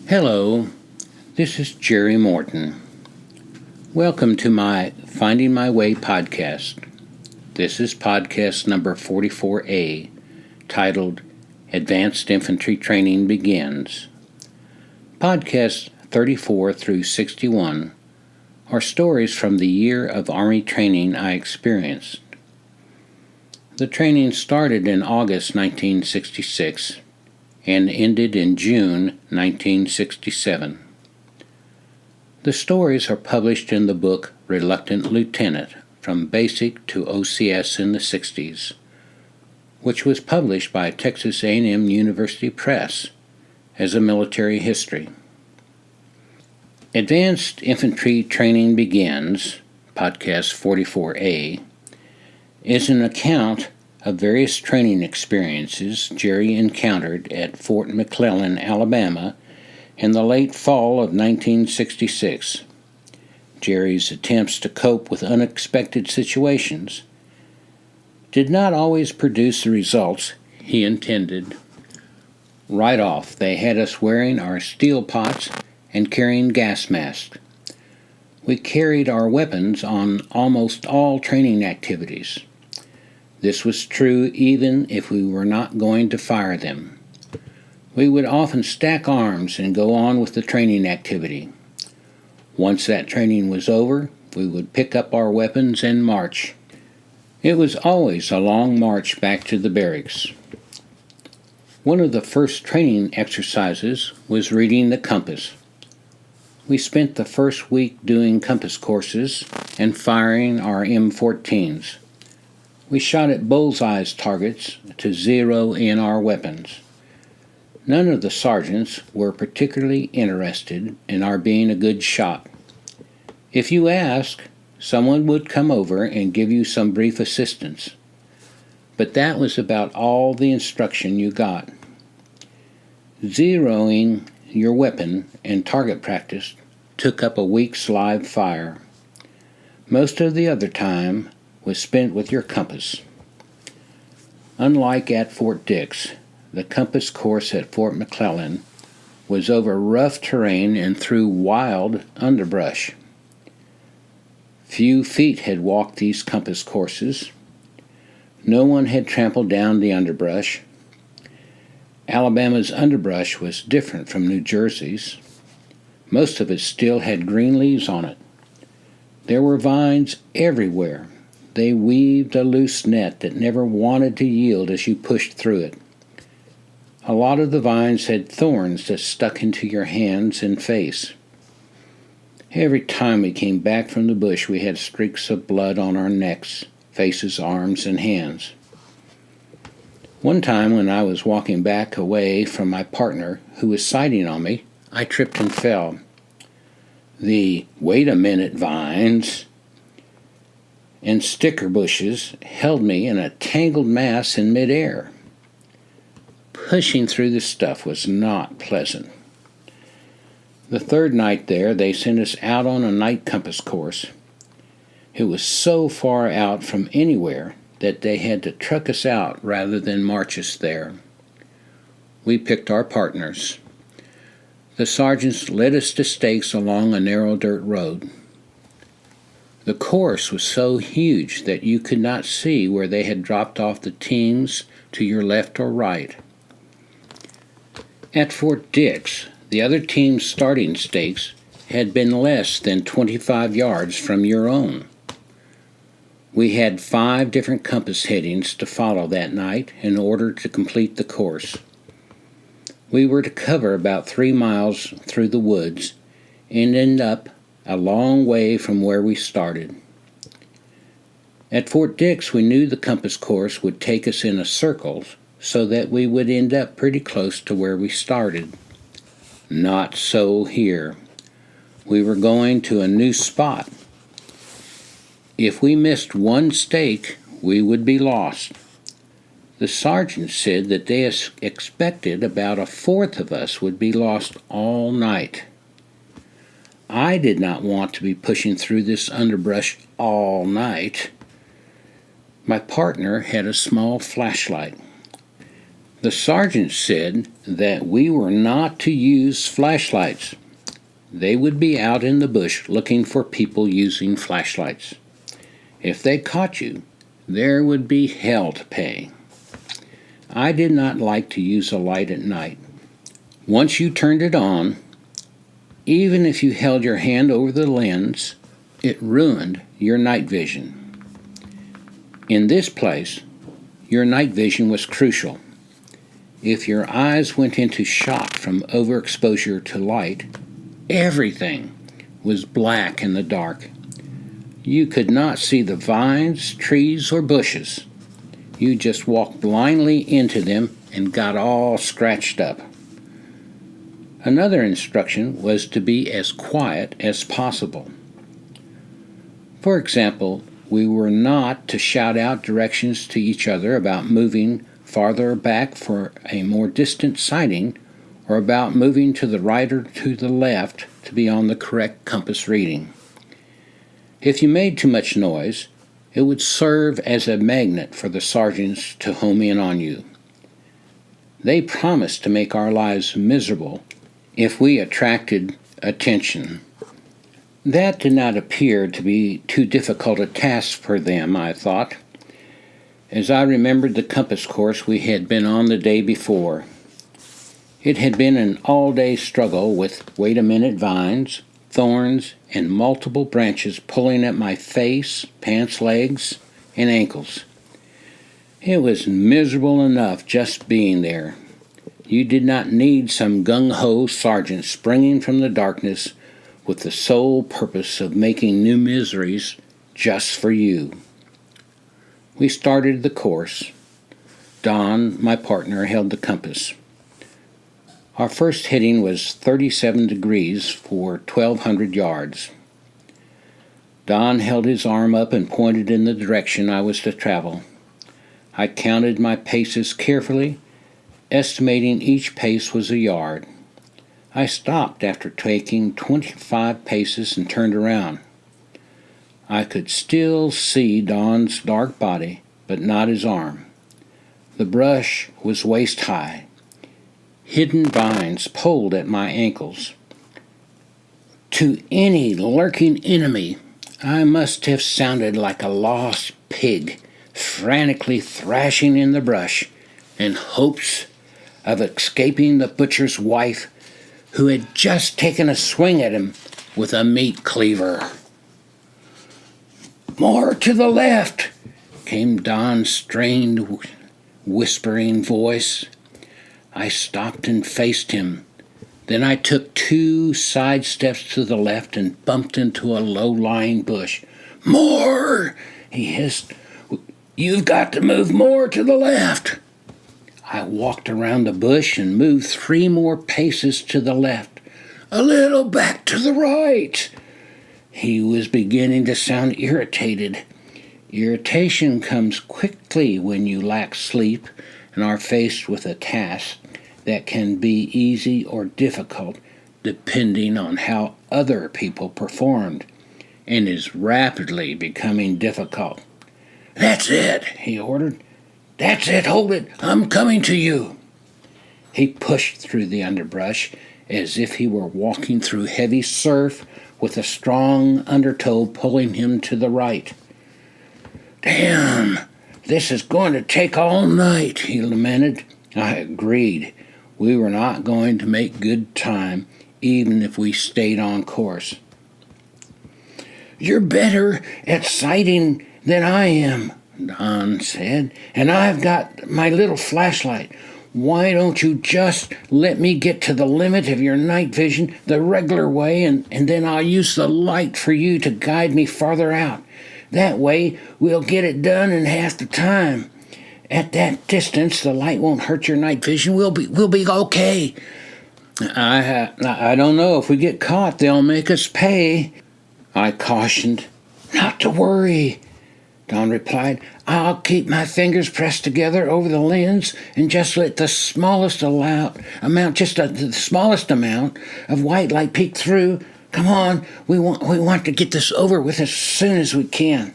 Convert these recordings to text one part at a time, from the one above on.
Hello, this is Jerry Morton. Welcome to my Finding My Way podcast. This is podcast number 44A, titled Advanced Infantry Training Begins. Podcasts 34 through 61 are stories from the year of Army training I experienced. The training started in August 1966 and ended in June 1967. The stories are published in the book Reluctant Lieutenant, From Basic to OCS in the 60s, which was published by Texas A&M University Press as a military history. Advanced Infantry Training Begins, podcast 44A, is an account of various training experiences Jerry encountered at Fort McClellan, Alabama, in the late fall of 1966. Jerry's attempts to cope with unexpected situations did not always produce the results he intended. Right off, they had us wearing our steel pots and carrying gas masks. We carried our weapons on almost all training activities. This was true even if we were not going to fire them. We would often stack arms and go on with the training activity. Once that training was over, we would pick up our weapons and march. It was always a long march back to the barracks. One of the first training exercises was reading the compass. We spent the first week doing compass courses and firing our M14s. We shot at bullseye targets to zero in our weapons. None of the sergeants were particularly interested in our being a good shot. If you asked, someone would come over and give you some brief assistance. But that was about all the instruction you got. Zeroing your weapon and target practice took up a week's live fire. Most of the other time was spent with your compass. Unlike at Fort Dix, the compass course at Fort McClellan was over rough terrain and through wild underbrush. Few feet had walked these compass courses. No one had trampled down the underbrush. Alabama's underbrush was different from New Jersey's. Most of it still had green leaves on it. There were vines everywhere. They weaved a loose net that never wanted to yield as you pushed through it. A lot of the vines had thorns that stuck into your hands and face. Every time we came back from the bush, we had streaks of blood on our necks, faces, arms, and hands. One time when I was walking back away from my partner, who was sighting on me, I tripped and fell. The "wait a minute" vines and sticker bushes held me in a tangled mass in midair. Pushing through the stuff was not pleasant. The third night there, they sent us out on a night compass course. It was so far out from anywhere that they had to truck us out rather than march us there. We picked our partners. The sergeants led us to stakes along a narrow dirt road. The course was so huge that you could not see where they had dropped off the teams to your left or right. At Fort Dix, the other team's starting stakes had been less than 25 yards from your own. We had 5 different compass headings to follow that night in order to complete the course. We were to cover about 3 miles through the woods and end up a long way from where we started. At Fort Dix, we knew the compass course would take us in a circle so that we would end up pretty close to where we started. Not so here. We were going to a new spot. If we missed one stake, we would be lost. The sergeant said that they expected about a fourth of us would be lost all night. I did not want to be pushing through this underbrush all night. My partner had a small flashlight. The sergeant said that we were not to use flashlights. They would be out in the bush looking for people using flashlights. If they caught you, there would be hell to pay. I did not like to use a light at night. Once you turned it on, even if you held your hand over the lens, it ruined your night vision. In this place, your night vision was crucial. If your eyes went into shock from overexposure to light, everything was black in the dark. You could not see the vines, trees, or bushes. You just walked blindly into them and got all scratched up. Another instruction was to be as quiet as possible. For example, we were not to shout out directions to each other about moving farther back for a more distant sighting, or about moving to the right or to the left to be on the correct compass reading. If you made too much noise, it would serve as a magnet for the sergeants to home in on you. They promised to make our lives miserable if we attracted attention. That did not appear to be too difficult a task for them, I thought, as I remembered the compass course we had been on the day before. It had been an all-day struggle with wait-a-minute vines, thorns, and multiple branches pulling at my face, pants, legs, and ankles. It was miserable enough just being there. You did not need some gung-ho sergeant springing from the darkness with the sole purpose of making new miseries just for you. We started the course. Don, my partner, held the compass. Our first heading was 37 degrees for 1,200 yards. Don held his arm up and pointed in the direction I was to travel. I counted my paces carefully, estimating each pace was a yard. I stopped after taking 25 paces and turned around. I could still see Don's dark body, but not his arm. The brush was waist-high. Hidden vines pulled at my ankles. To any lurking enemy, I must have sounded like a lost pig, frantically thrashing in the brush in hopes of escaping the butcher's wife, who had just taken a swing at him with a meat cleaver. "More to the left," came Don's strained, whispering voice. I stopped and faced him. Then I took 2 side steps to the left and bumped into a low-lying bush. "More!" he hissed. "You've got to move more to the left." I walked around the bush and moved 3 more paces to the left. "A little back to the right." He was beginning to sound irritated. Irritation comes quickly when you lack sleep and are faced with a task that can be easy or difficult depending on how other people performed, and is rapidly becoming difficult. "That's it," he ordered. "That's it, hold it, I'm coming to you." He pushed through the underbrush as if he were walking through heavy surf with a strong undertow pulling him to the right. "Damn, this is going to take all night," he lamented. I agreed. We were not going to make good time, even if we stayed on course. "You're better at sighting than I am," Don said, "and I've got my little flashlight. Why don't you just let me get to the limit of your night vision the regular way, and then I'll use the light for you to guide me farther out. That way we'll get it done in half the time. At that distance, the light won't hurt your night vision. We'll be okay." I don't know. If we get caught, they'll make us pay," I cautioned. "Not to worry," Don replied. "I'll keep my fingers pressed together over the lens and just let the smallest amount of white light peek through. Come on, we want to get this over with as soon as we can."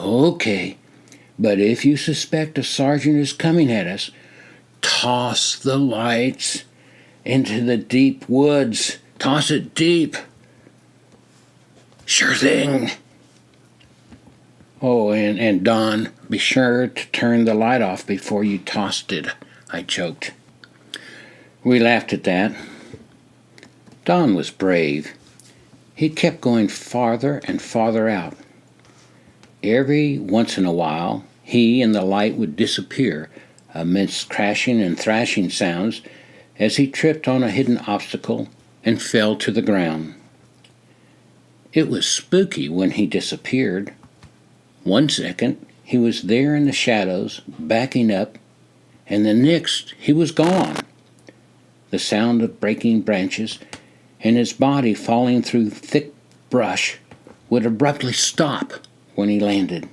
"Okay, but if you suspect a sergeant is coming at us, Toss the lights into the deep woods. Toss it deep. Sure thing. Oh, and Don, be sure to turn the light off before you tossed it, I choked. We laughed at that. Don was brave. He kept going farther and farther out. Every once in a while, he and the light would disappear amidst crashing and thrashing sounds as he tripped on a hidden obstacle and fell to the ground. It was spooky when he disappeared. 1 second, he was there in the shadows, backing up, and the next, he was gone. The sound of breaking branches and his body falling through thick brush would abruptly stop when he landed.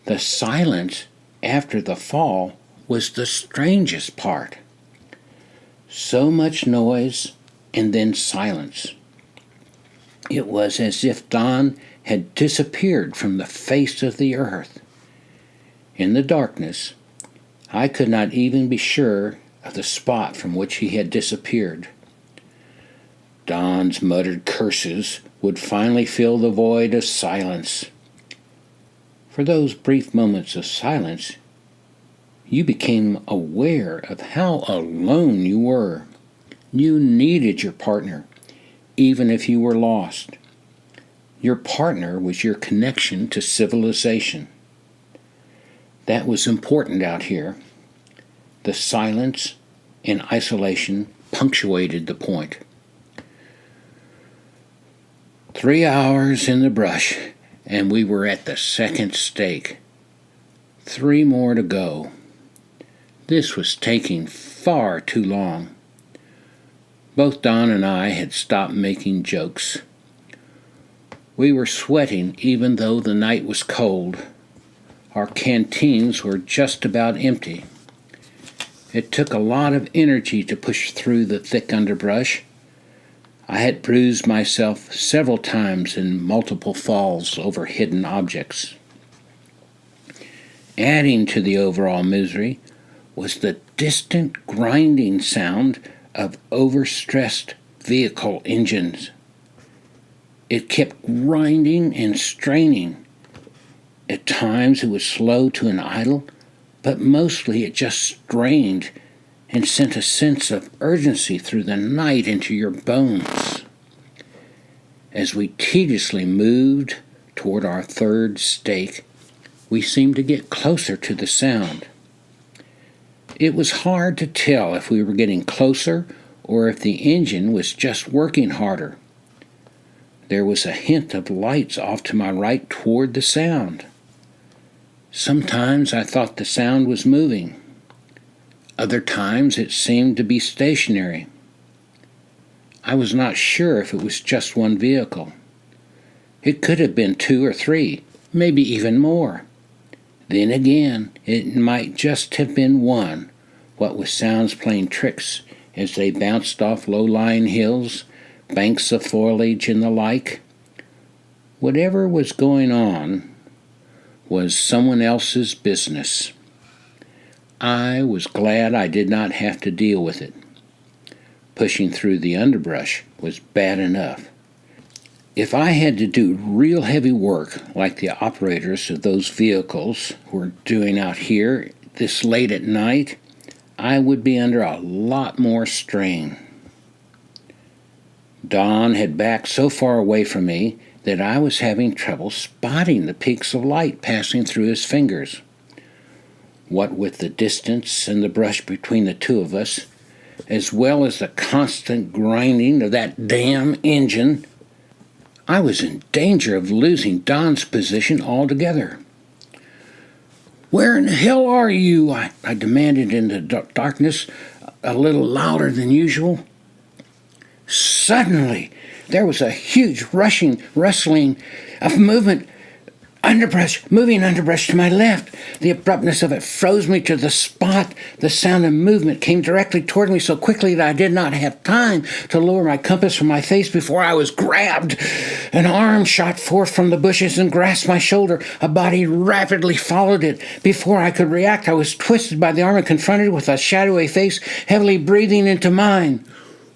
The silence after the fall was the strangest part. So much noise and then silence. It was as if Don had disappeared from the face of the earth. In the darkness, I could not even be sure of the spot from which he had disappeared. Don's muttered curses would finally fill the void of silence. For those brief moments of silence, you became aware of how alone you were. You needed your partner, even if you were lost. Your partner was your connection to civilization. That was important out here. The silence and isolation punctuated the point. 3 hours in the brush, and we were at the second stake. 3 more to go. This was taking far too long. Both Don and I had stopped making jokes. We were sweating even though the night was cold. Our canteens were just about empty. It took a lot of energy to push through the thick underbrush. I had bruised myself several times in multiple falls over hidden objects. Adding to the overall misery was the distant grinding sound of overstressed vehicle engines. It kept grinding and straining. At times it was slow to an idle, but mostly it just strained and sent a sense of urgency through the night into your bones. As we tediously moved toward our third stake, we seemed to get closer to the sound. It was hard to tell if we were getting closer or if the engine was just working harder. There was a hint of lights off to my right toward the sound. Sometimes I thought the sound was moving. Other times it seemed to be stationary. I was not sure if it was just one vehicle. It could have been 2 or 3, maybe even more. Then again, it might just have been one, what with sounds playing tricks as they bounced off low-lying hills, banks of foliage and the like. Whatever was going on was someone else's business. I was glad I did not have to deal with it. Pushing through the underbrush was bad enough. If I had to do real heavy work like the operators of those vehicles were doing out here this late at night, I would be under a lot more strain. Don had backed so far away from me that I was having trouble spotting the peaks of light passing through his fingers. What with the distance and the brush between the two of us, as well as the constant grinding of that damn engine, I was in danger of losing Don's position altogether. "Where in the hell are you?" I demanded in the darkness, a little louder than usual. Suddenly, there was a huge rustling of movement. moving underbrush to my left. The abruptness of it froze me to the spot. The sound of movement came directly toward me so quickly that I did not have time to lower my compass from my face before I was grabbed. An arm shot forth from the bushes and grasped my shoulder. A body rapidly followed it. Before I could react, I was twisted by the arm and confronted with a shadowy face heavily breathing into mine.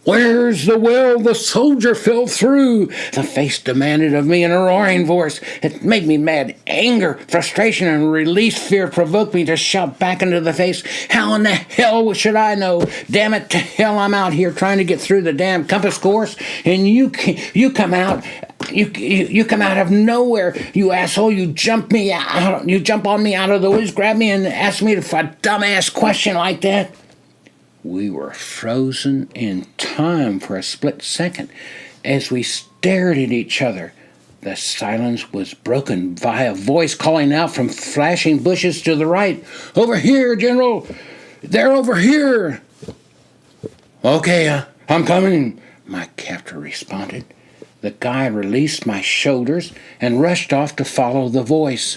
"Where's the well the soldier fell through?" the face demanded of me in a roaring voice. It made me mad. Anger, frustration, and released fear provoked me to shout back into the face, "How in the hell should I know? Damn it to hell, I'm out here trying to get through the damn compass course, and you come out. You come out of nowhere, you asshole. You jump on me out of the woods, grab me, and ask me a dumbass question like that." We were frozen in time for a split second as we stared at each other. The silence was broken by a voice calling out from flashing bushes to the right, "Over here, General! They're over here!" "Okay, I'm coming," my captor responded. The guy released my shoulders and rushed off to follow the voice.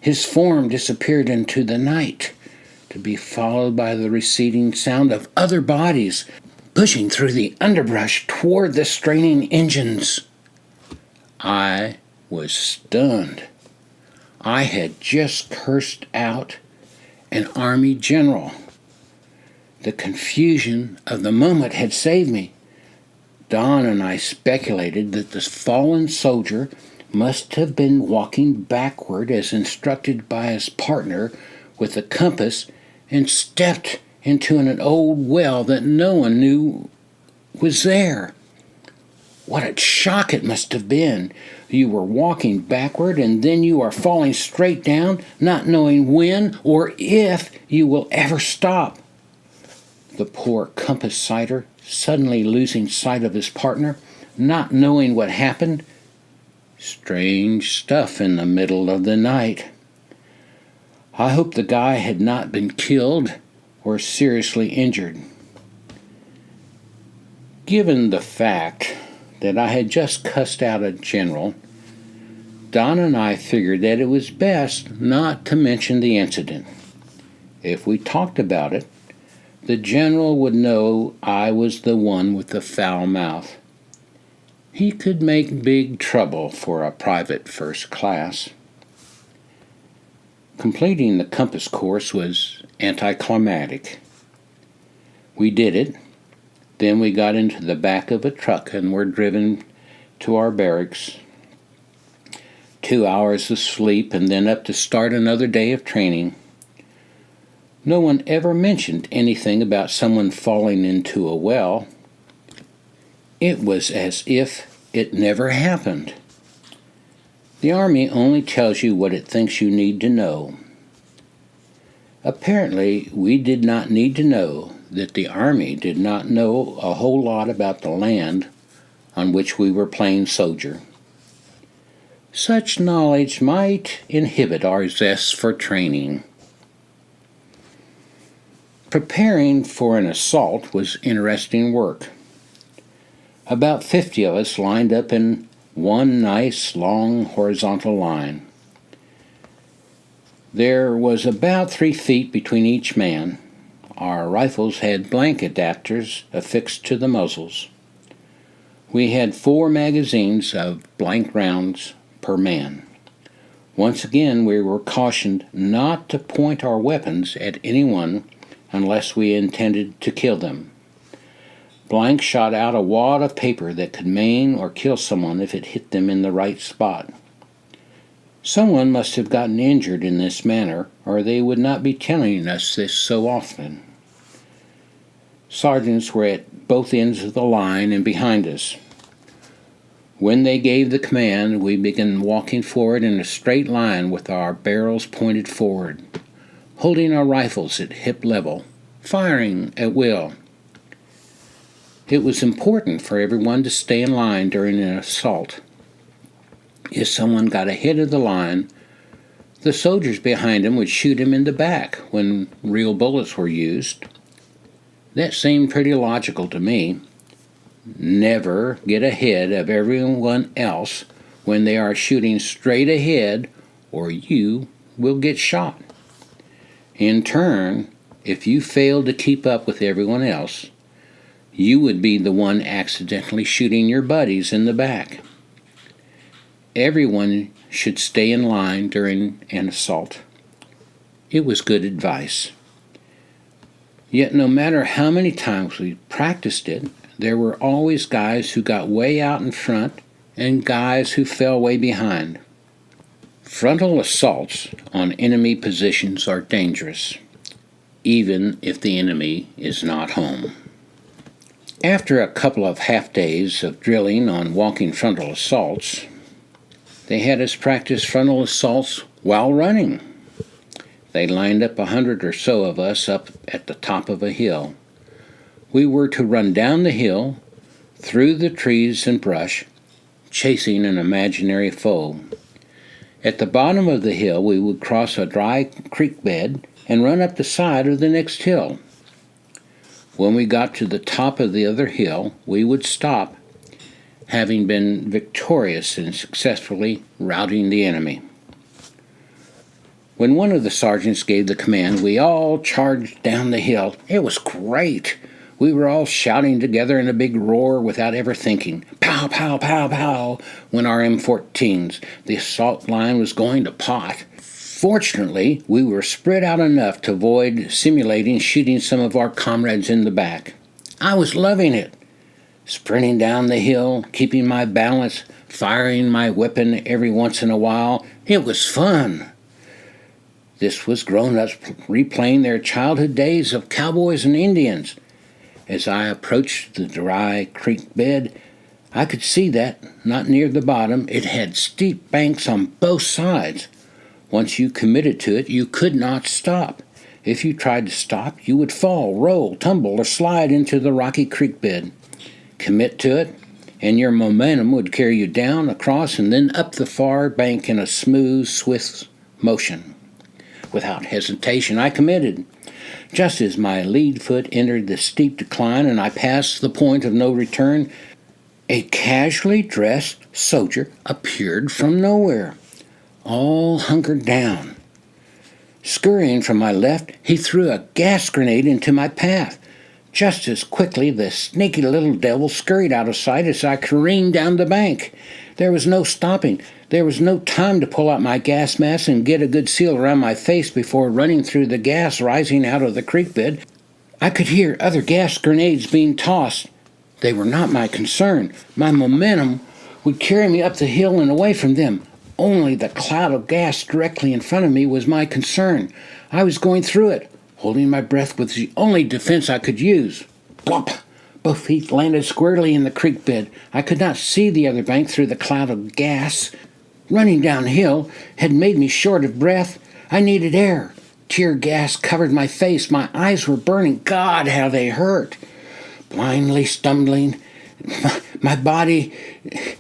His form disappeared into the night, to be followed by the receding sound of other bodies pushing through the underbrush toward the straining engines. I was stunned. I had just cursed out an Army general. The confusion of the moment had saved me. Don and I speculated that the fallen soldier must have been walking backward as instructed by his partner with the compass and stepped into an old well that no one knew was there. What a shock it must have been. You were walking backward and then you are falling straight down, not knowing when or if you will ever stop. The poor compass sighter, suddenly losing sight of his partner, not knowing what happened. Strange stuff in the middle of the night. I hope the guy had not been killed or seriously injured. Given the fact that I had just cussed out a general, Don and I figured that it was best not to mention the incident. If we talked about it, the general would know I was the one with the foul mouth. He could make big trouble for a private first class. Completing the compass course was anticlimactic. We did it. Then we got into the back of a truck and were driven to our barracks. 2 hours of sleep and then up to start another day of training. No one ever mentioned anything about someone falling into a well. It was as if it never happened. The Army only tells you what it thinks you need to know. Apparently, we did not need to know that the Army did not know a whole lot about the land on which we were playing soldier. Such knowledge might inhibit our zest for training. Preparing for an assault was interesting work. About 50 of us lined up in one nice, long, horizontal line. There was about 3 feet between each man. Our rifles had blank adapters affixed to the muzzles. We had 4 magazines of blank rounds per man. Once again, we were cautioned not to point our weapons at anyone unless we intended to kill them. Blank shot out a wad of paper that could maim or kill someone if it hit them in the right spot. Someone must have gotten injured in this manner, or they would not be telling us this so often. Sergeants were at both ends of the line and behind us. When they gave the command, we began walking forward in a straight line with our barrels pointed forward, holding our rifles at hip level, firing at will. It was important for everyone to stay in line during an assault. If someone got ahead of the line, the soldiers behind him would shoot him in the back when real bullets were used. That seemed pretty logical to me. Never get ahead of everyone else when they are shooting straight ahead or you will get shot. In turn, if you fail to keep up with everyone else, you would be the one accidentally shooting your buddies in the back. Everyone should stay in line during an assault. It was good advice. Yet no matter how many times we practiced it, there were always guys who got way out in front and guys who fell way behind. Frontal assaults on enemy positions are dangerous, even if the enemy is not home. After a couple of half days of drilling on walking frontal assaults, they had us practice frontal assaults while running. They lined up 100 or so of us up at the top of a hill. We were to run down the hill, through the trees and brush, chasing an imaginary foe. At the bottom of the hill, we would cross a dry creek bed and run up the side of the next hill. When we got to the top of the other hill, we would stop, having been victorious in successfully routing the enemy. When one of the sergeants gave the command, we all charged down the hill. It was great. We were all shouting together in a big roar without ever thinking. Pow, pow, pow, pow, went our M14s. The assault line was going to pot. Fortunately, we were spread out enough to avoid simulating shooting some of our comrades in the back. I was loving it. Sprinting down the hill, keeping my balance, firing my weapon every once in a while. It was fun. This was grown-ups replaying their childhood days of cowboys and Indians. As I approached the dry creek bed, I could see that, not near the bottom, it had steep banks on both sides. Once you committed to it, you could not stop. If you tried to stop, you would fall, roll, tumble, or slide into the rocky creek bed. Commit to it, and your momentum would carry you down, across, and then up the far bank in a smooth, swift motion. Without hesitation, I committed. Just as my lead foot entered the steep decline and I passed the point of no return, a casually dressed soldier appeared from nowhere, all hunkered down. Scurrying from my left, he threw a gas grenade into my path. Just as quickly, the sneaky little devil scurried out of sight as I careened down the bank. There was no stopping. There was no time to pull out my gas mask and get a good seal around my face before running through the gas rising out of the creek bed. I could hear other gas grenades being tossed. They were not my concern. My momentum would carry me up the hill and away from them. Only the cloud of gas directly in front of me was my concern. I was going through it. Holding my breath was the only defense I could use. Plop! Both feet landed squarely in the creek bed. I could not see the other bank through the cloud of gas. Running downhill had made me short of breath. I needed air. Tear gas covered my face. My eyes were burning. God, how they hurt. Blindly stumbling, my body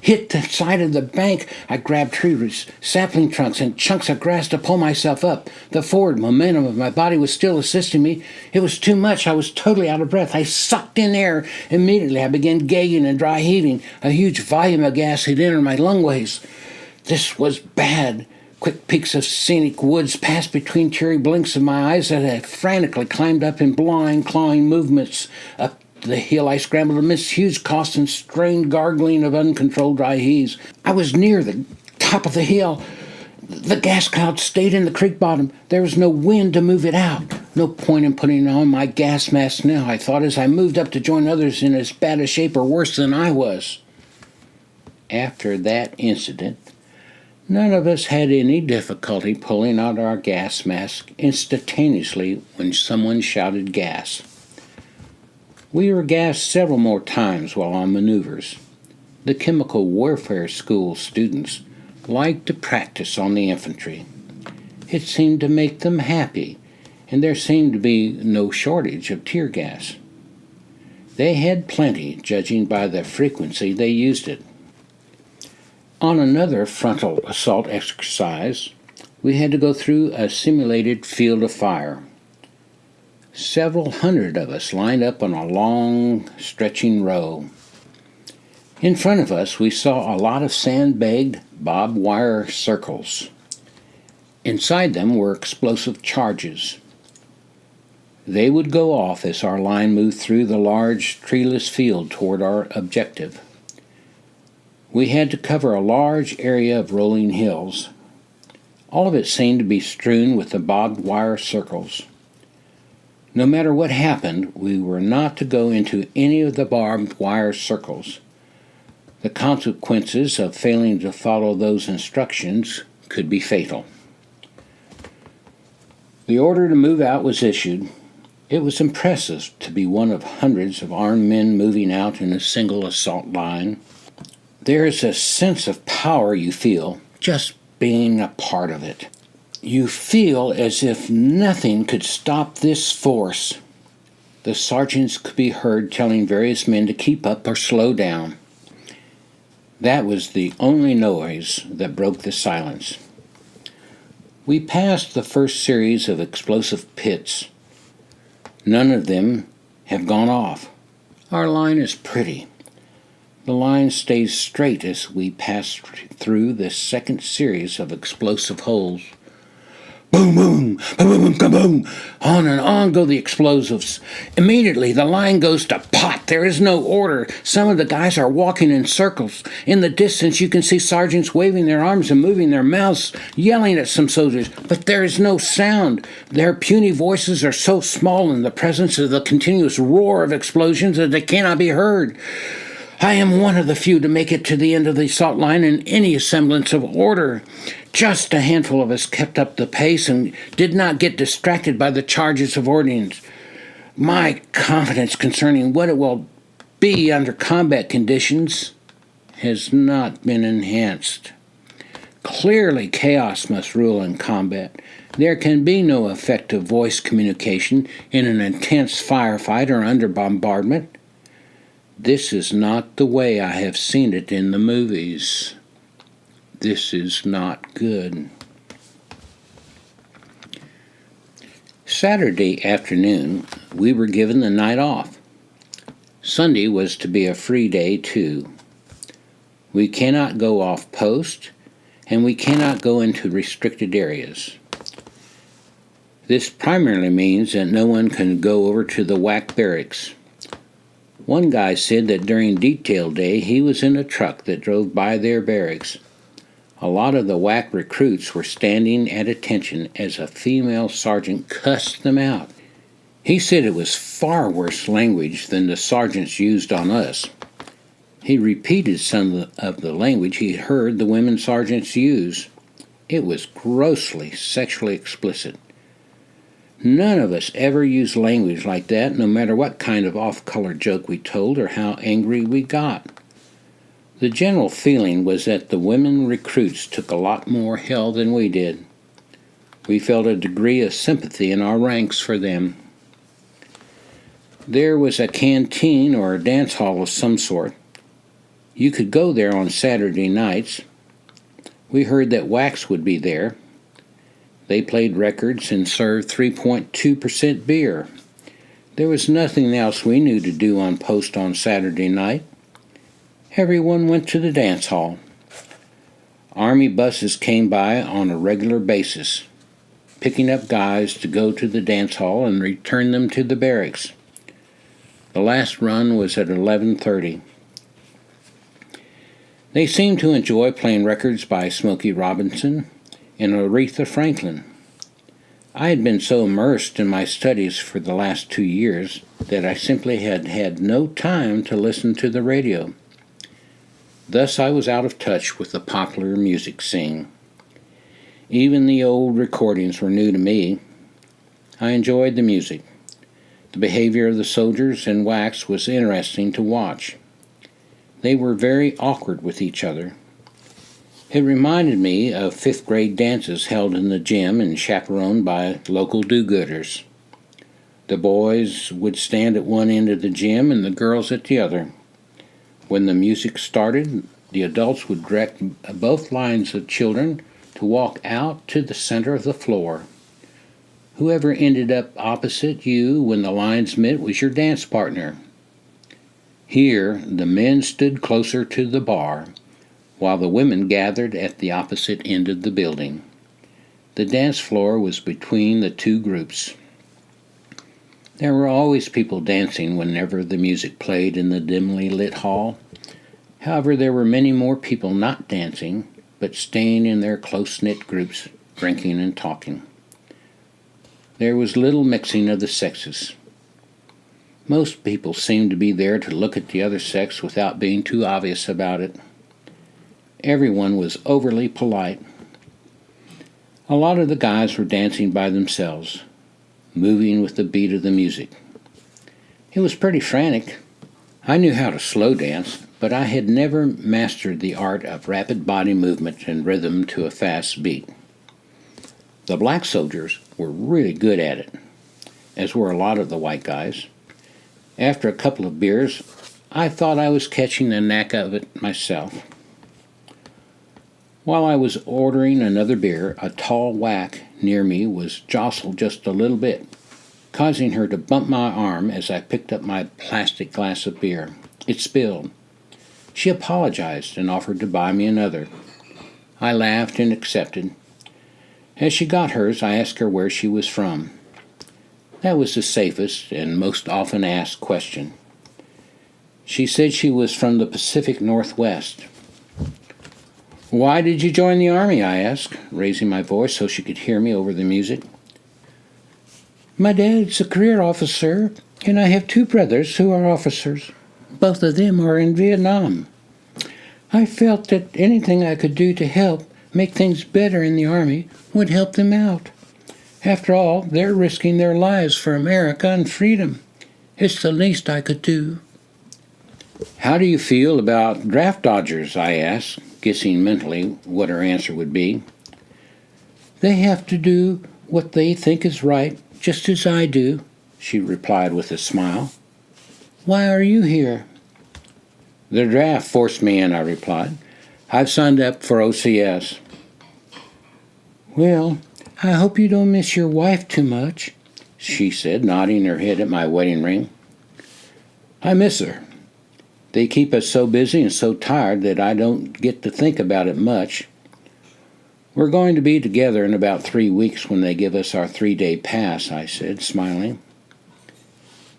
hit the side of the bank. I grabbed trees, sapling trunks, and chunks of grass to pull myself up. The forward momentum of my body was still assisting me. It was too much. I was totally out of breath. I sucked in air. Immediately, I began gagging and dry heaving. A huge volume of gas had entered my lungways. This was bad. Quick peaks of scenic woods passed between teary blinks of my eyes as I frantically climbed up in blind, clawing movements. Up the hill I scrambled amidst huge coughs and strained gargling of uncontrolled dry heaves. I was near the top of the hill. The gas cloud stayed in the creek bottom. There was no wind to move it out. No point in putting on my gas mask now, I thought, as I moved up to join others in as bad a shape or worse than I was. After that incident, none of us had any difficulty pulling out our gas mask instantaneously when someone shouted gas. We were gassed several more times while on maneuvers. The chemical warfare school students liked to practice on the infantry. It seemed to make them happy, and there seemed to be no shortage of tear gas. They had plenty, judging by the frequency they used it. On another frontal assault exercise, we had to go through a simulated field of fire. Several hundred of us lined up on a long, stretching row. In front of us, we saw a lot of sandbagged barbed wire circles. Inside them were explosive charges. They would go off as our line moved through the large, treeless field toward our objective. We had to cover a large area of rolling hills. All of it seemed to be strewn with the barbed wire circles. No matter what happened, we were not to go into any of the barbed wire circles. The consequences of failing to follow those instructions could be fatal. The order to move out was issued. It was impressive to be one of hundreds of armed men moving out in a single assault line. There is a sense of power you feel just being a part of it. You feel as if nothing could stop this force. The sergeants could be heard telling various men to keep up or slow down. That was the only noise that broke the silence. We passed the first series of explosive pits. None of them have gone off. Our line is pretty. The line stays straight as we pass through the second series of explosive holes. Boom, boom, boom, boom, boom, boom. On and on go the explosives. Immediately, the line goes to pot. There is no order. Some of the guys are walking in circles. In the distance, you can see sergeants waving their arms and moving their mouths, yelling at some soldiers. But there is no sound. Their puny voices are so small in the presence of the continuous roar of explosions that they cannot be heard. I am one of the few to make it to the end of the assault line in any semblance of order. Just a handful of us kept up the pace and did not get distracted by the charges of ordnance. My confidence concerning what it will be under combat conditions has not been enhanced. Clearly, chaos must rule in combat. There can be no effective voice communication in an intense firefight or under bombardment. This is not the way I have seen it in the movies. This is not good. Saturday afternoon, we were given the night off. Sunday was to be a free day, too. We cannot go off post, and we cannot go into restricted areas. This primarily means that no one can go over to the WAC barracks. One guy said that during detail day he was in a truck that drove by their barracks. A lot of the WAC recruits were standing at attention as a female sergeant cussed them out. He said it was far worse language than the sergeants used on us. He repeated some of the language he heard the women sergeants use. It was grossly sexually explicit. None of us ever used language like that, no matter what kind of off-color joke we told or how angry we got. The general feeling was that the women recruits took a lot more hell than we did. We felt a degree of sympathy in our ranks for them. There was a canteen or a dance hall of some sort. You could go there on Saturday nights. We heard that WACs would be there. They played records and served 3.2% beer. There was nothing else we knew to do on post on Saturday night. Everyone went to the dance hall. Army buses came by on a regular basis, picking up guys to go to the dance hall and return them to the barracks. The last run was at 11:30. They seemed to enjoy playing records by Smokey Robinson and Aretha Franklin. I had been so immersed in my studies for the last 2 years that I simply had had no time to listen to the radio. Thus I was out of touch with the popular music scene. Even the old recordings were new to me. I enjoyed the music. The behavior of the soldiers and WACs was interesting to watch. They were very awkward with each other. It reminded me of fifth-grade dances held in the gym and chaperoned by local do-gooders. The boys would stand at one end of the gym and the girls at the other. When the music started, the adults would direct both lines of children to walk out to the center of the floor. Whoever ended up opposite you when the lines met was your dance partner. Here, the men stood closer to the bar, while the women gathered at the opposite end of the building. The dance floor was between the two groups. There were always people dancing whenever the music played in the dimly lit hall. However, there were many more people not dancing, but staying in their close-knit groups, drinking and talking. There was little mixing of the sexes. Most people seemed to be there to look at the other sex without being too obvious about it. Everyone was overly polite. A lot of the guys were dancing by themselves, moving with the beat of the music. It was pretty frantic. I knew how to slow dance, but I had never mastered the art of rapid body movement and rhythm to a fast beat. The black soldiers were really good at it, as were a lot of the white guys. After a couple of beers, I thought I was catching the knack of it myself. While I was ordering another beer, a tall whack near me was jostled just a little bit, causing her to bump my arm as I picked up my plastic glass of beer. It spilled. She apologized and offered to buy me another. I laughed and accepted. As she got hers, I asked her where she was from. That was the safest and most often asked question. She said she was from the Pacific Northwest. "Why did you join the Army?" I asked, raising my voice so she could hear me over the music. "My dad's a career officer, and I have two brothers who are officers. Both of them are in Vietnam. I felt that anything I could do to help make things better in the Army would help them out. After all, they're risking their lives for America and freedom. It's the least I could do." "How do you feel about draft dodgers?" I asked, guessing mentally what her answer would be. "They have to do what they think is right, just as I do," she replied with a smile. "Why are you here?" "The draft forced me in," I replied. "I've signed up for OCS." "Well, I hope you don't miss your wife too much," she said, nodding her head at my wedding ring. "I miss her. They keep us so busy and so tired that I don't get to think about it much. We're going to be together in about 3 weeks when they give us our 3-day pass," I said, smiling.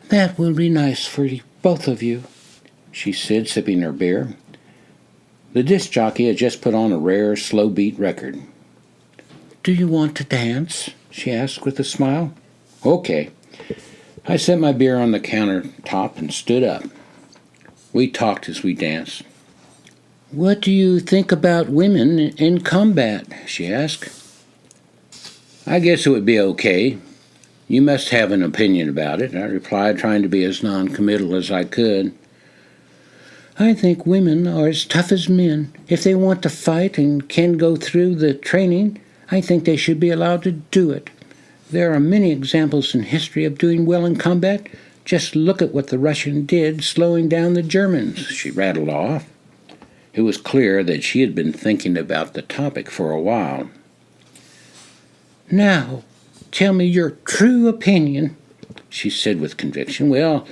"That will be nice for both of you," she said, sipping her beer. The disc jockey had just put on a rare, slow-beat record. "Do you want to dance?" she asked with a smile. "Okay." I set my beer on the countertop and stood up. We talked as we danced. "What do you think about women in combat?" she asked. "I guess it would be okay. You must have an opinion about it," I replied, trying to be as non-committal as I could. "I think women are as tough as men. If they want to fight and can go through the training, I think they should be allowed to do it. There are many examples in history of doing well in combat. Just look at what the Russian did, slowing down the Germans," she rattled off. It was clear that she had been thinking about the topic for a while. "Now, tell me your true opinion," she said with conviction. Well,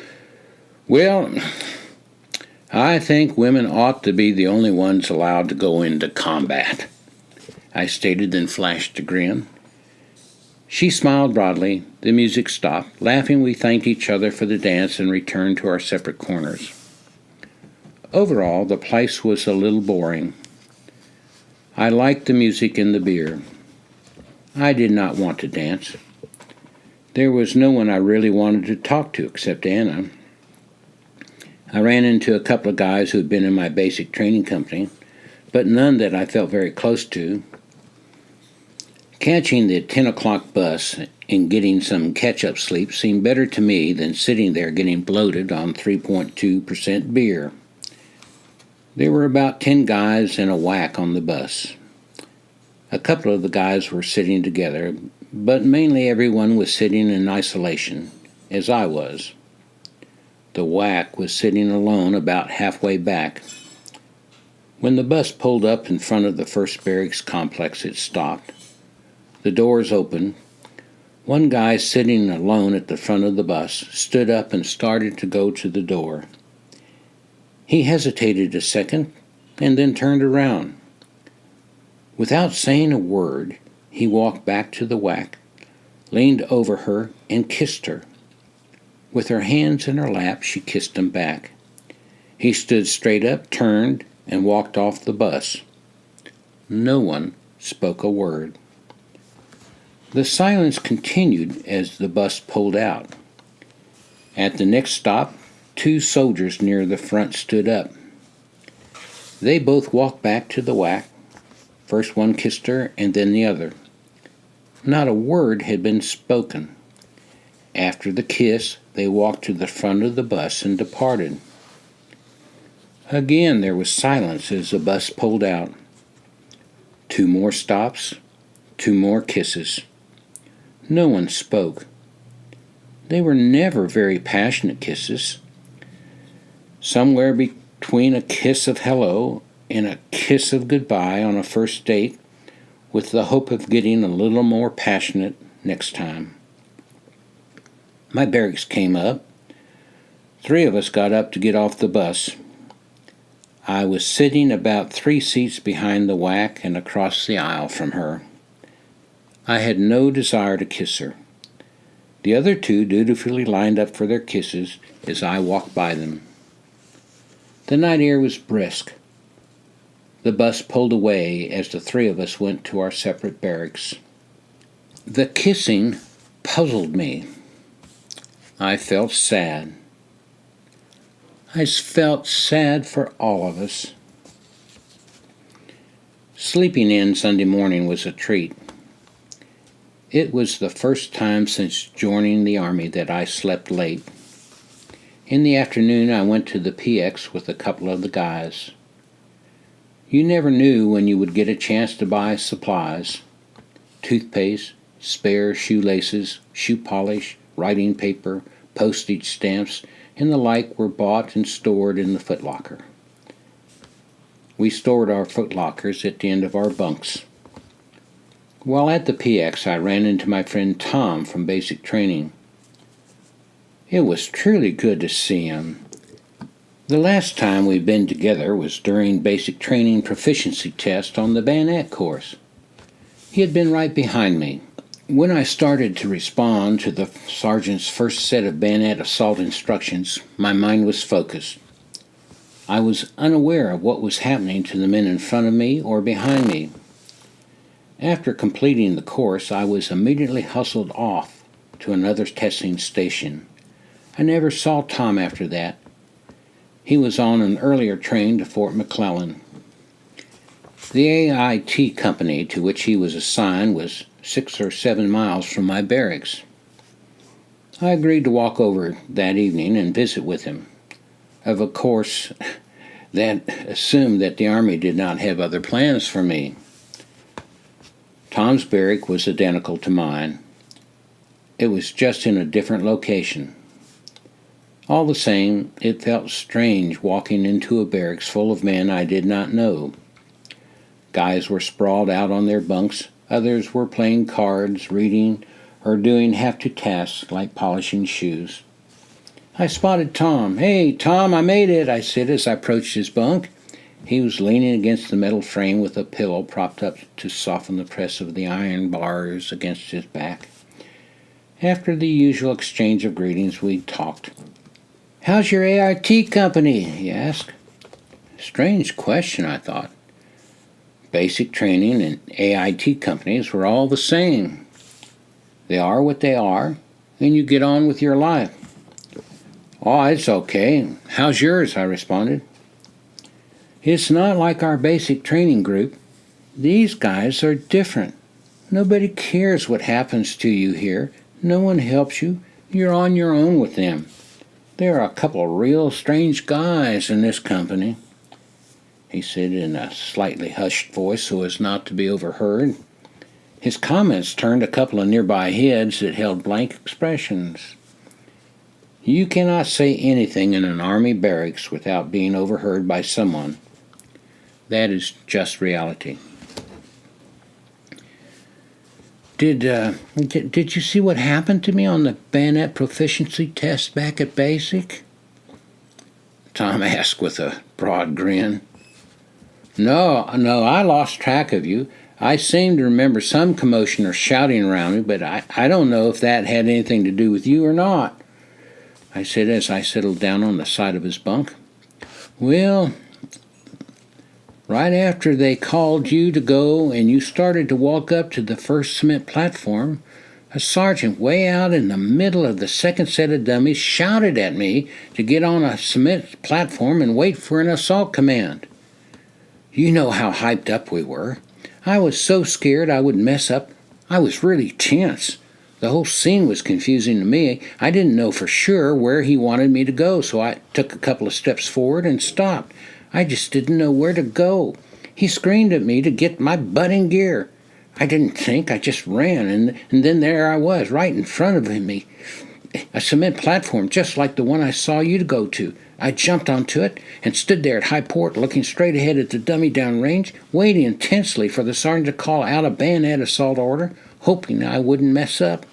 I think women ought to be the only ones allowed to go into combat," I stated, then flashed a grin. She smiled broadly. The music stopped. Laughing, we thanked each other for the dance and returned to our separate corners. Overall, the place was a little boring. I liked the music and the beer. I did not want to dance. There was no one I really wanted to talk to except Anna. I ran into a couple of guys who had been in my basic training company, but none that I felt very close to. Catching the 10 o'clock bus and getting some catch-up sleep seemed better to me than sitting there getting bloated on 3.2% beer. There were about 10 guys and a whack on the bus. A couple of the guys were sitting together, but mainly everyone was sitting in isolation, as I was. The whack was sitting alone about halfway back. When the bus pulled up in front of the first barracks complex, it stopped. The doors opened. One guy sitting alone at the front of the bus stood up and started to go to the door. He hesitated a second and then turned around. Without saying a word, He walked back to the whack, leaned over her, and kissed her. With her hands in her lap, she kissed him back. He stood straight up, turned, and walked off the bus. No one spoke a word. The silence continued as the bus pulled out. At the next stop, 2 soldiers near the front stood up. They both walked back to the whack. First one kissed her, and then the other. Not a word had been spoken. After the kiss, they walked to the front of the bus and departed. Again there was silence as the bus pulled out. 2 more stops, 2 more kisses. No one spoke. They were never very passionate kisses. Somewhere between a kiss of hello and a kiss of goodbye on a first date, with the hope of getting a little more passionate next time. My barracks came up. 3 of us got up to get off the bus. I was sitting about 3 seats behind the whack and across the aisle from her. I had no desire to kiss her. The other 2 dutifully lined up for their kisses as I walked by them. The night air was brisk. The bus pulled away as the 3 of us went to our separate barracks. The kissing puzzled me. I felt sad. I felt sad for all of us. Sleeping in Sunday morning was a treat. It was the first time since joining the Army that I slept late. In the afternoon, I went to the PX with a couple of the guys. You never knew when you would get a chance to buy supplies. Toothpaste, spare shoelaces, shoe polish, writing paper, postage stamps, and the like were bought and stored in the footlocker. We stored our footlockers at the end of our bunks. While at the PX, I ran into my friend Tom from basic training. It was truly good to see him. The last time we'd been together was during basic training proficiency test on the bayonet course. He had been right behind me. When I started to respond to the sergeant's first set of bayonet assault instructions, my mind was focused. I was unaware of what was happening to the men in front of me or behind me. After completing the course, I was immediately hustled off to another testing station. I never saw Tom after that. He was on an earlier train to Fort McClellan. The AIT company to which he was assigned was 6 or 7 miles from my barracks. I agreed to walk over that evening and visit with him. Of course, that assumed that the Army did not have other plans for me. Tom's barrack was identical to mine. It was just in a different location. All the same, it felt strange walking into a barracks full of men I did not know. Guys were sprawled out on their bunks, others were playing cards, reading, or doing have-to tasks like polishing shoes. I spotted Tom. "Hey, Tom, I made it," I said as I approached his bunk. He was leaning against the metal frame with a pillow propped up to soften the press of the iron bars against his back. After the usual exchange of greetings, we talked. "How's your AIT company?" he asked. Strange question, I thought. Basic training and AIT companies were all the same. They are what they are, and you get on with your life. "Oh, it's okay. How's yours?" I responded. "It's not like our basic training group. These guys are different. Nobody cares what happens to you here. No one helps you. You're on your own with them. There are a couple of real strange guys in this company," he said in a slightly hushed voice so as not to be overheard. His comments turned a couple of nearby heads that held blank expressions. You cannot say anything in an Army barracks without being overheard by someone. That is just reality. Did you see what happened to me on the bayonet proficiency test back at basic?" Tom asked with a broad grin. No, I lost track of you. I seem to remember some commotion or shouting around me, but I don't know if that had anything to do with you or not, I said as I settled down on the side of his bunk. Well, right after they called you to go and you started to walk up to the first cement platform, a sergeant way out in the middle of the second set of dummies shouted at me to get on a cement platform and wait for an assault command. You know how hyped up we were. I was so scared I would mess up. I was really tense. The whole scene was confusing to me. I didn't know for sure where he wanted me to go, so I took a couple of steps forward and stopped. I just didn't know where to go. He screamed at me to get my butt in gear. I didn't think, I just ran, and then there I was, right in front of me. A cement platform just like the one I saw you go to. I jumped onto it and stood there at high port looking straight ahead at the dummy downrange, waiting intensely for the sergeant to call out a bayonet assault order, hoping I wouldn't mess up.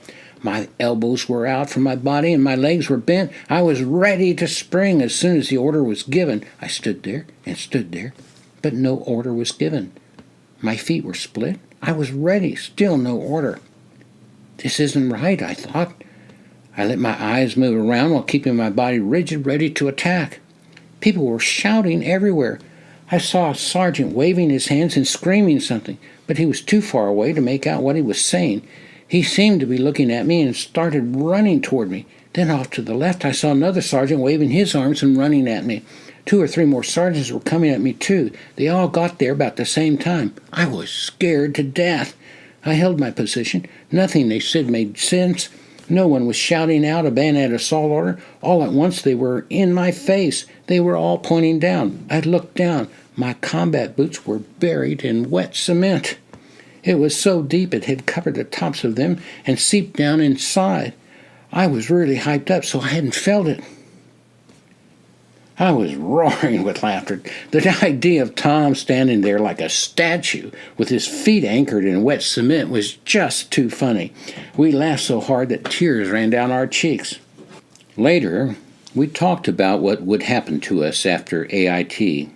My elbows were out from my body and my legs were bent. I was ready to spring as soon as the order was given. I stood there and stood there, but no order was given. My feet were split. I was ready, still no order. This isn't right, I thought. I let my eyes move around while keeping my body rigid, ready to attack. People were shouting everywhere. I saw a sergeant waving his hands and screaming something, but he was too far away to make out what he was saying. He seemed to be looking at me and started running toward me. Then off to the left I saw another sergeant waving his arms and running at me. 2 or 3 more sergeants were coming at me too. They all got there about the same time. I was scared to death. I held my position. Nothing they said made sense. No one was shouting out a bayonet assault order. All at once they were in my face. They were all pointing down. I looked down. My combat boots were buried in wet cement. It was so deep it had covered the tops of them and seeped down inside. I was really hyped up, so I hadn't felt it. I was roaring with laughter. The idea of Tom standing there like a statue with his feet anchored in wet cement was just too funny. We laughed so hard that tears ran down our cheeks. Later, we talked about what would happen to us after AIT.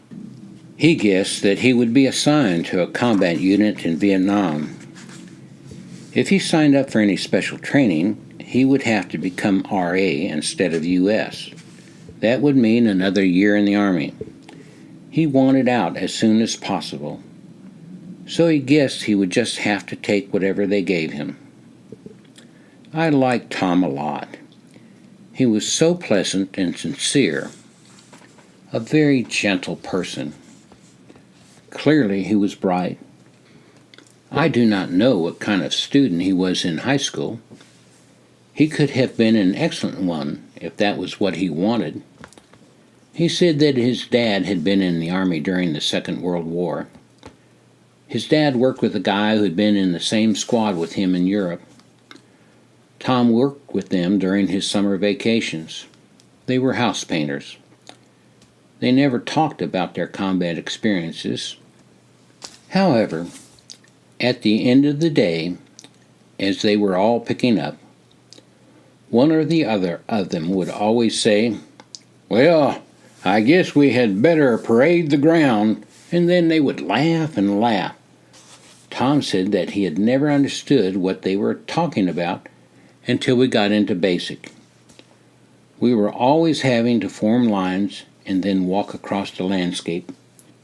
He guessed that he would be assigned to a combat unit in Vietnam. If he signed up for any special training, he would have to become RA instead of US. That would mean another year in the Army. He wanted out as soon as possible, so he guessed he would just have to take whatever they gave him. I liked Tom a lot. He was so pleasant and sincere, a very gentle person. Clearly he was bright. I do not know what kind of student he was in high school. He could have been an excellent one if that was what he wanted. He said that his dad had been in the Army during the Second World War. His dad worked with a guy who had been in the same squad with him in Europe. Tom worked with them during his summer vacations. They were house painters. They never talked about their combat experiences. However, at the end of the day, as they were all picking up, one or the other of them would always say, "Well, I guess we had better parade the ground," and then they would laugh and laugh. Tom said that he had never understood what they were talking about until we got into basic. We were always having to form lines and then walk across the landscape,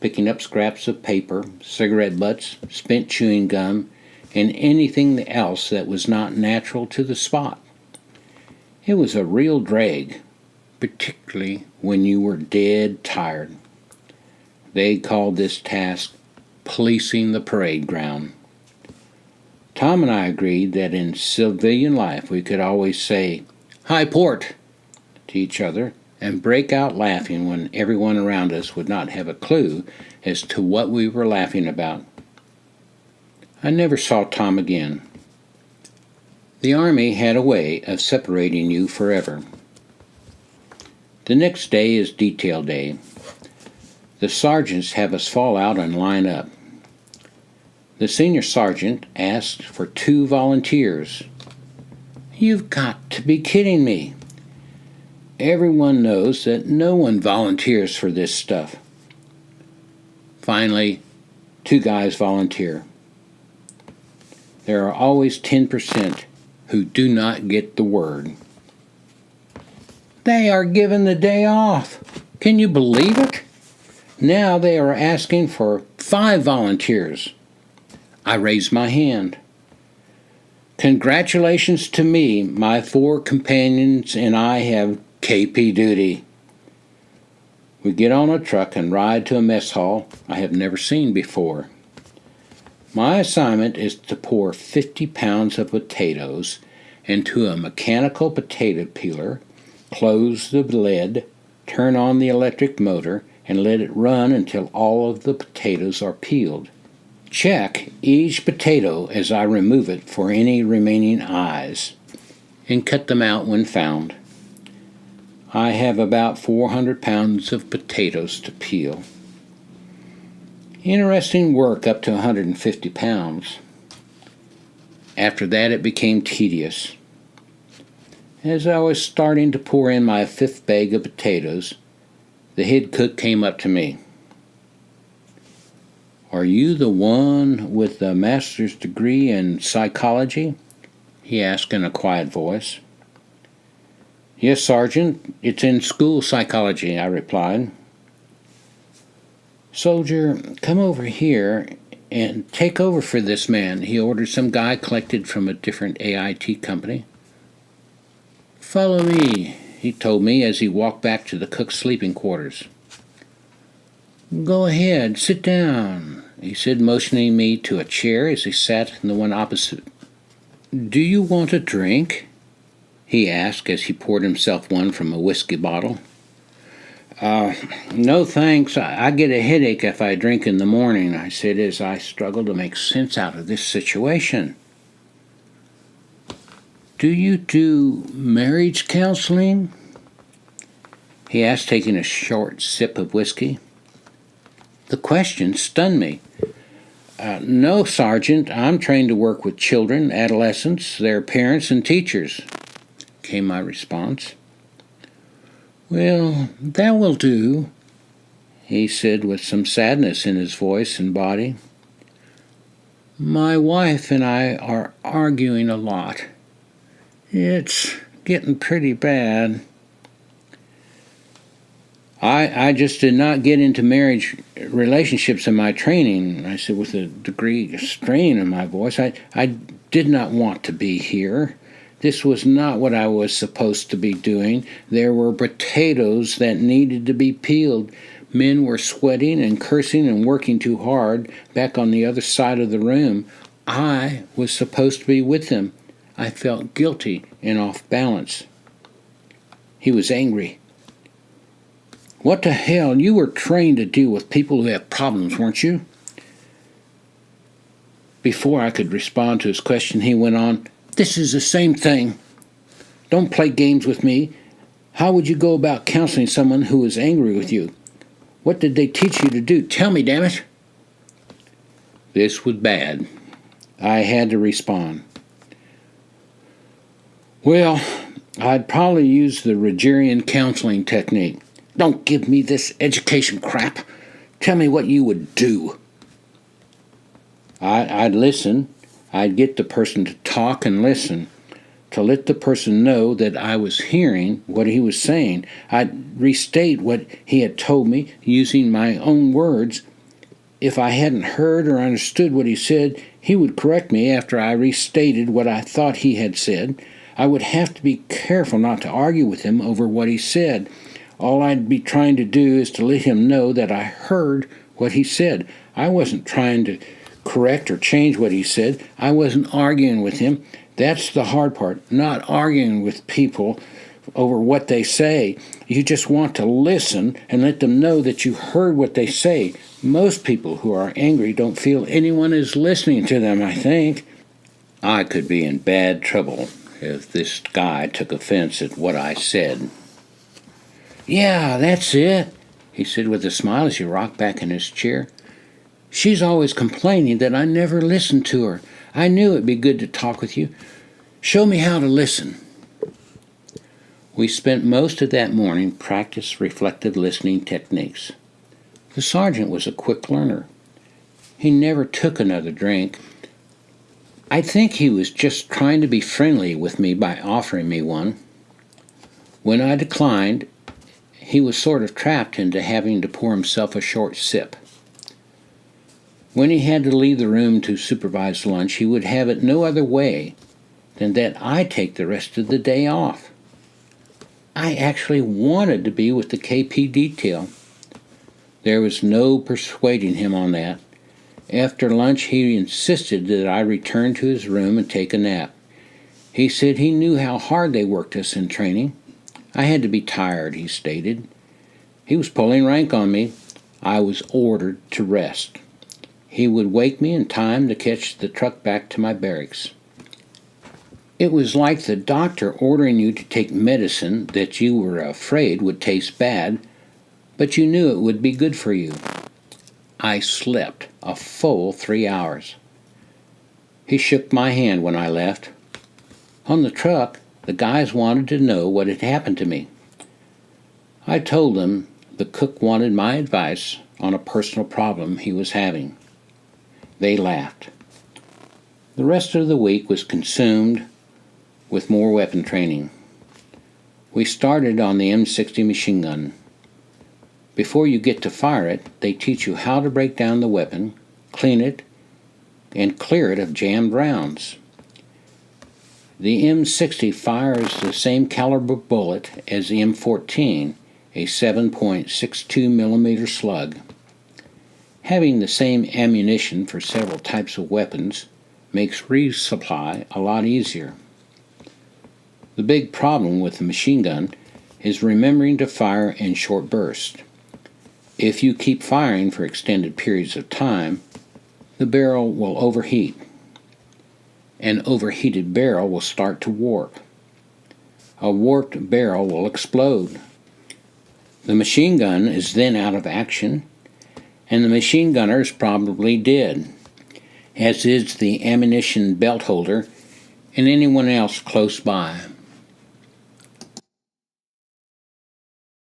picking up scraps of paper, cigarette butts, spent chewing gum, and anything else that was not natural to the spot. It was a real drag, particularly when you were dead tired. They called this task policing the parade ground. Tom and I agreed that in civilian life we could always say, "High port," to each other and break out laughing when everyone around us would not have a clue as to what we were laughing about. I never saw Tom again. The Army had a way of separating you forever. The next day is detail day. The sergeants have us fall out and line up. The senior sergeant asked for 2 volunteers. You've got to be kidding me. Everyone knows that no one volunteers for this stuff. Finally, 2 guys volunteer. there are always 10% who do not get the word. They are given the day off. Can you believe it? Now they are asking for 5 volunteers. I raise my hand. Congratulations to me, my 4 companions and I have KP duty. We get on a truck and ride to a mess hall I have never seen before. My assignment is to pour 50 pounds of potatoes into a mechanical potato peeler, close the lid, turn on the electric motor, and let it run until all of the potatoes are peeled. Check each potato as I remove it for any remaining eyes, and cut them out when found. I have about 400 pounds of potatoes to peel. Interesting work up to 150 pounds. After that it became tedious. As I was starting to pour in my 5th bag of potatoes, the head cook came up to me. Are you the one with the master's degree in psychology? He asked in a quiet voice. Yes, Sergeant, it's in school psychology, I replied. Soldier, come over here and take over for this man, he ordered some guy collected from a different AIT company. Follow me, he told me as he walked back to the cook's sleeping quarters. Go ahead, sit down, he said, motioning me to a chair as he sat in the one opposite. Do you want a drink? He asked as he poured himself one from a whiskey bottle. No thanks, I get a headache if I drink in the morning, I said as I struggled to make sense out of this situation. Do you do marriage counseling? He asked, taking a short sip of whiskey. The question stunned me. No, Sergeant, I'm trained to work with children, adolescents, their parents, and teachers, came my response. Well, that will do, he said with some sadness in his voice and body. My wife and I are arguing a lot. It's getting pretty bad. I just did not get into marriage relationships in my training, I said with a degree of strain in my voice. I did not want to be here. This was not what I was supposed to be doing. There were potatoes that needed to be peeled. Men were sweating and cursing and working too hard back on the other side of the room. I was supposed to be with them. I felt guilty and off balance. He was angry. What the hell? You were trained to deal with people who have problems, weren't you? Before I could respond to his question, he went on, This is the same thing. Don't play games with me. How would you go about counseling someone who is angry with you? What did they teach you to do? Tell me, damn it. This was bad. I had to respond. Well, I'd probably use the Rogerian counseling technique. Don't give me this education crap. Tell me what you would do. I'd listen. I'd get the person to talk and listen, to let the person know that I was hearing what he was saying. I'd restate what he had told me using my own words. If I hadn't heard or understood what he said, he would correct me after I restated what I thought he had said. I would have to be careful not to argue with him over what he said. All I'd be trying to do is to let him know that I heard what he said. I wasn't trying to correct or change what he said. I wasn't arguing with him. That's the hard part, not arguing with people over what they say. You just want to listen and let them know that you heard what they say. Most people who are angry don't feel anyone is listening to them, I think. I could be in bad trouble if this guy took offense at what I said. Yeah, that's it, he said with a smile as he rocked back in his chair. She's always complaining that I never listened to her. I knew it'd be good to talk with you. Show me how to listen. We spent most of that morning practicing reflective listening techniques. The sergeant was a quick learner. He never took another drink. I think he was just trying to be friendly with me by offering me one. When I declined, he was sort of trapped into having to pour himself a short sip. When he had to leave the room to supervise lunch, he would have it no other way than that I take the rest of the day off. I actually wanted to be with the KP detail. There was no persuading him on that. After lunch, he insisted that I return to his room and take a nap. He said he knew how hard they worked us in training. I had to be tired, he stated. He was pulling rank on me. I was ordered to rest. He would wake me in time to catch the truck back to my barracks. It was like the doctor ordering you to take medicine that you were afraid would taste bad, but you knew it would be good for you. I slept a full 3 hours. He shook my hand when I left. On the truck, the guys wanted to know what had happened to me. I told them the cook wanted my advice on a personal problem he was having. They laughed. The rest of the week was consumed with more weapon training. We started on the M60 machine gun. Before you get to fire it, they teach you how to break down the weapon, clean it, and clear it of jammed rounds. The M60 fires the same caliber bullet as the M14, a 7.62 millimeter slug. Having the same ammunition for several types of weapons makes resupply a lot easier. The big problem with the machine gun is remembering to fire in short bursts. If you keep firing for extended periods of time, the barrel will overheat. An overheated barrel will start to warp. A warped barrel will explode. The machine gun is then out of action, and the machine gunner is probably dead, as is the ammunition belt holder and anyone else close by.